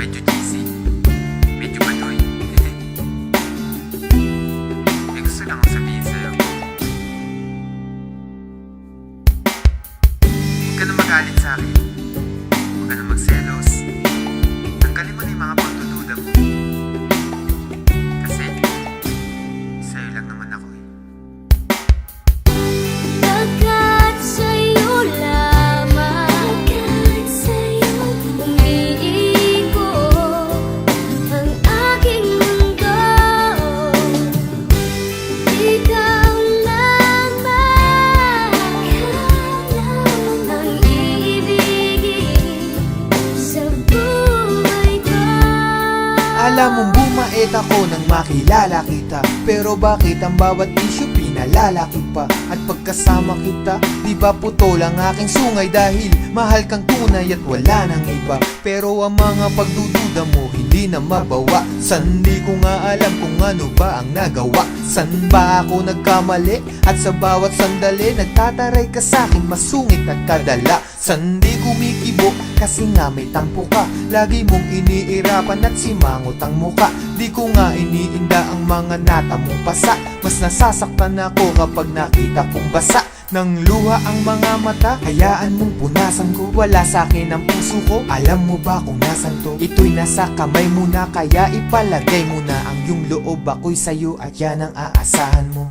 medyo cheesy, medyo baduy. May gusto lang akong sabihin sa'yo. Huwag ka na magalit sa'kin. Huwag ka na magselos. Tanggalin mo na yung mga pagdududa mo. Kasi sa'yo lang naman ako eh. Agad sa'yo lamang, agad sa'yo umiikot ang aking mundo. Ikaw lamang ang iibigin sa buhay ko. Alam mong bumait ako nang makilala kita, pero bakit ang bawat isyu pinalalaki pa? At pagkasama kita, di ba putol ang aking sungay? Dahil mahal kang tunay at wala nang iba. Pero ang mga pagdududa mo hindi na mabawa. San di ko nga alam kung ano ba ang nagawa. San ba ako nagkamali? At sa bawat sandali nagtataray ka sa'kin masungit at kadala. San di kumikibo kasi nga may tampo ka. Lagi mong iniirapan at simangot ang muka. Di ko nga iniinda ang mga nata mong pasa. Mas nasasaktan ako kapag nakita kong basa ng luha ang mga mata. Hayaan mong punasan ko, wala sa'kin ang puso ko. Alam mo ba kung nasan to? Ito'y nasa kamay mo na, kaya ipalagay mo na ang iyong loob. Ako'y sa'yo at yan ang aasahan mo.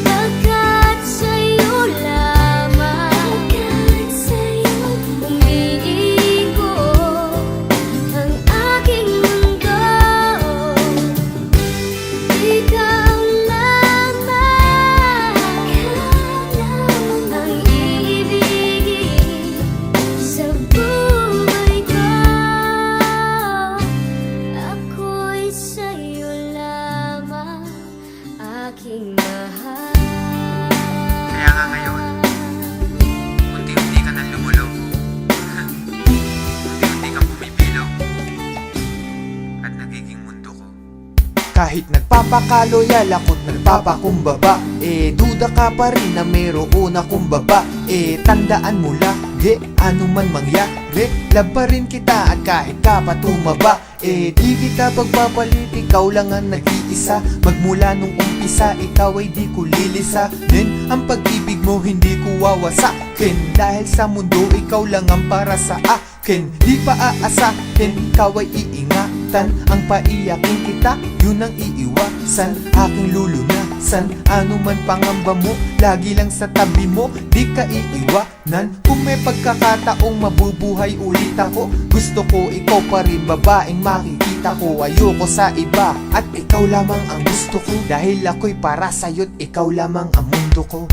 Agad sa'yo lamang, agad sa'yo umiikot ang aking mundo. Ikaw lamang ang iibigin sa buhay ko. Ako'y sa'yo lamang, aking mahal. Kaya nga ngayon, unti-unti ka nang lumulong. Unti-unti kang bumibilog. At nagiging mundo ko. Kahit nagpapakaloyal ako't nagpapakumbaba, duda ka pa rin na mayroon akong baba. Tandaan mo lagi, ano man mangyari, love pa rin kita at kahit ka pa tumaba. Di kita pagpapalit, ikaw lang ang nag-iisa. Magmula nung umpisa, ikaw ay di ko lilisanin. Ang pag-ibig mo hindi ko wawasakin, dahil sa mundo ikaw lang ang para sa akin. Di pa aasahin, ikaw ay iingatan. Ang paiyakin kita, yun ang iiwasan. Aking lulunasan, ano man pangamba mo, lagi lang sa tabi mo, di ka iiwanan. Kung may pagkakataong mabubuhay ulit ako, gusto ko ikaw pa rin, babaeng makikita ko. Ayoko sa iba, at ikaw lamang ang gusto ko, dahil ako'y para sa'yo't ikaw lamang ang mundo ko.